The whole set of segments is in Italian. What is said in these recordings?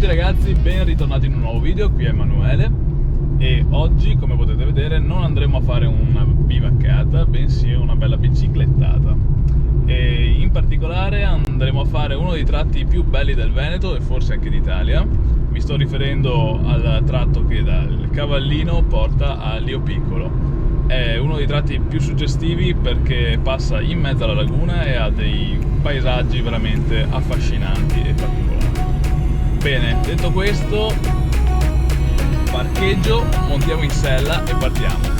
tutti ragazzi, ben ritornati in un nuovo video, qui è Emanuele e oggi, come potete vedere, non andremo a fare una bivaccata, bensì una bella biciclettata. E in particolare andremo a fare uno dei tratti più belli del Veneto e forse anche d'Italia. Mi sto riferendo al tratto che dal Cavallino porta a Lio Piccolo. È uno dei tratti più suggestivi perché passa in mezzo alla laguna e ha dei paesaggi veramente affascinanti e particolari. Bene, detto questo, parcheggio, montiamo in sella e partiamo.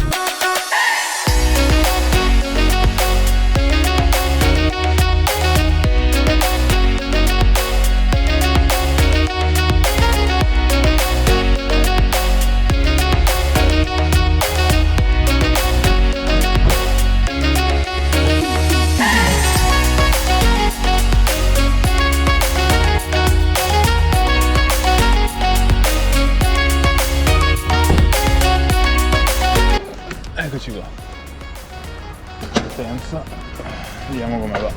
Eccoci qua, partenza, vediamo come va.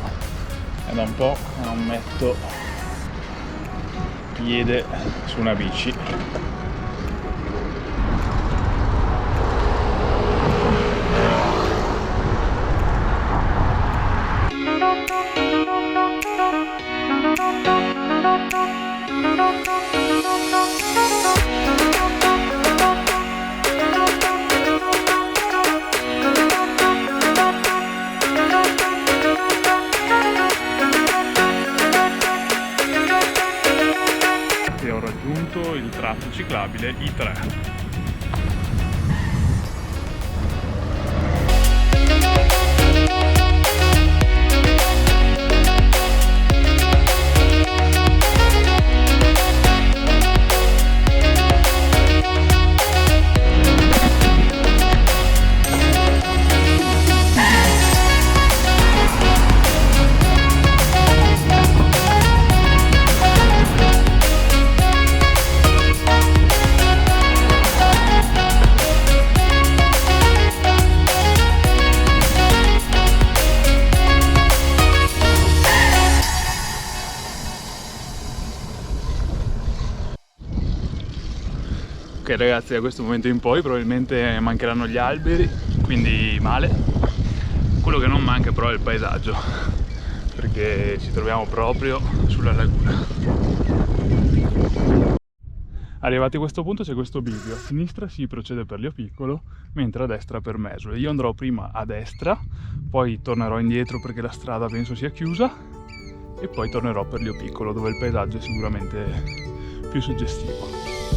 È da un po' che non metto piede su una bici. Ho raggiunto il tratto ciclabile I3. Ok ragazzi, da questo momento in poi probabilmente mancheranno gli alberi, quindi male. Quello che non manca però è il paesaggio, perché ci troviamo proprio sulla laguna. Arrivati a questo punto c'è questo bivio, a sinistra si procede per Lio Piccolo, mentre a destra per Mesole. Io andrò prima a destra, poi tornerò indietro perché la strada penso sia chiusa e poi tornerò per Lio Piccolo, dove il paesaggio è sicuramente più suggestivo.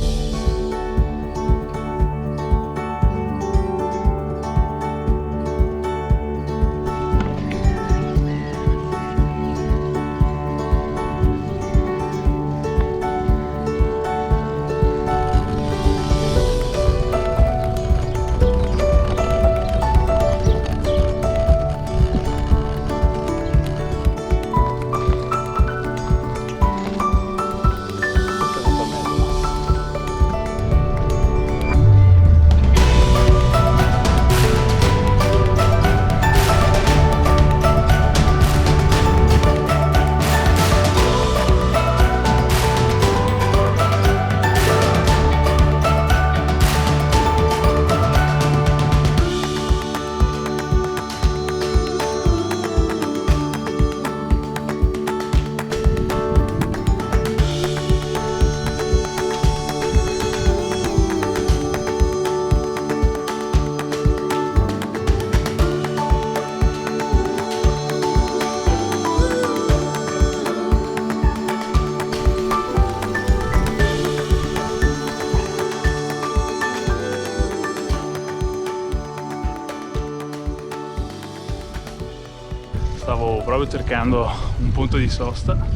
Stavo proprio cercando un punto di sosta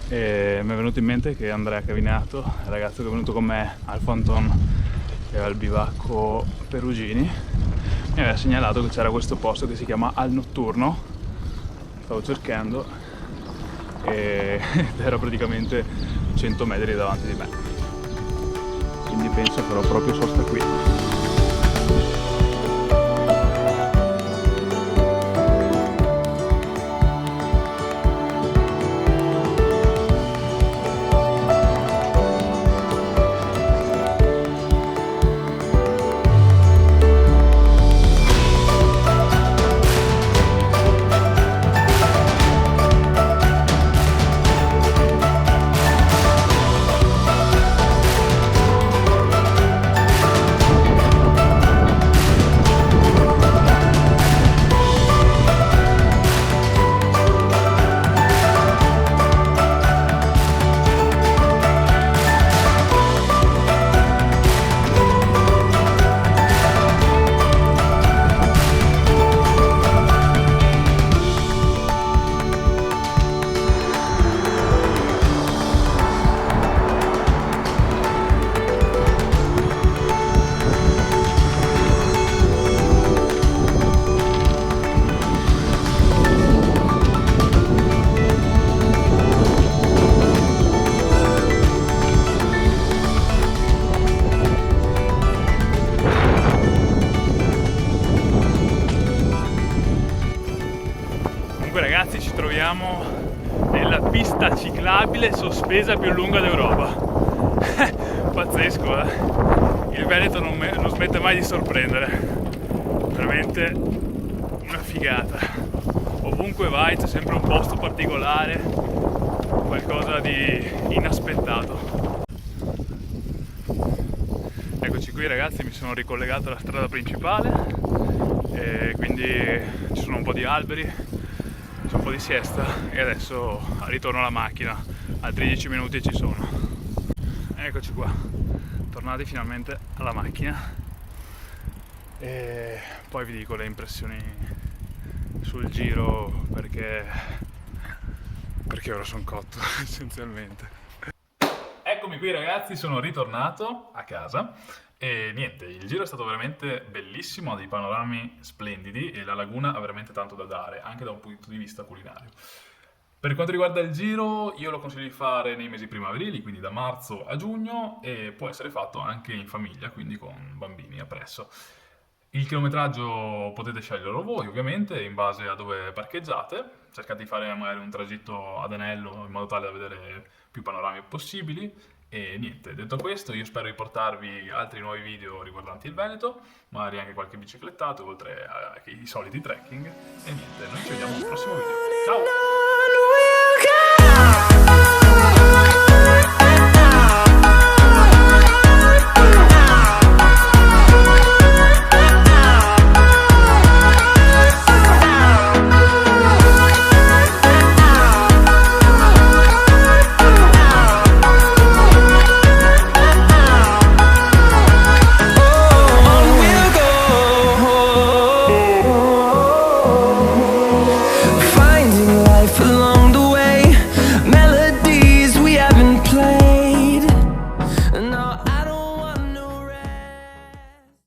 e mi è venuto in mente che Andrea Cavinato, il ragazzo che è venuto con me al Fanton e al bivacco Perugini, mi aveva segnalato che c'era questo posto che si chiama Al Notturno. Stavo cercando ed era praticamente 100 metri davanti di me, quindi penso farò proprio sosta qui. siamo nella pista ciclabile sospesa più lunga d'Europa. Pazzesco, eh? Il Veneto non smette mai di sorprendere. Veramente una figata. Ovunque vai c'è sempre un posto particolare, qualcosa di inaspettato. Eccoci qui ragazzi, mi sono ricollegato alla strada principale e quindi ci sono un po' di alberi, c'è un po' di siesta e adesso ritorno alla macchina, altri 10 minuti ci sono. Eccoci qua, tornati finalmente alla macchina e poi vi dico le impressioni sul giro perché ora sono cotto essenzialmente. Eccomi qui ragazzi, sono ritornato a casa e niente, il giro è stato veramente bellissimo, ha dei panorami splendidi e la laguna ha veramente tanto da dare, anche da un punto di vista culinario. Per quanto riguarda il giro, io lo consiglio di fare nei mesi primaverili, quindi da marzo a giugno, e può essere fatto anche in famiglia, quindi con bambini appresso. Il chilometraggio potete sceglierlo voi, ovviamente, in base a dove parcheggiate. Cercate di fare magari un tragitto ad anello in modo tale da vedere più panorami possibili. E niente, detto questo, io spero di portarvi altri nuovi video riguardanti il Veneto, magari anche qualche biciclettato, oltre ai soliti trekking. E niente, noi ci vediamo al prossimo video. Ciao!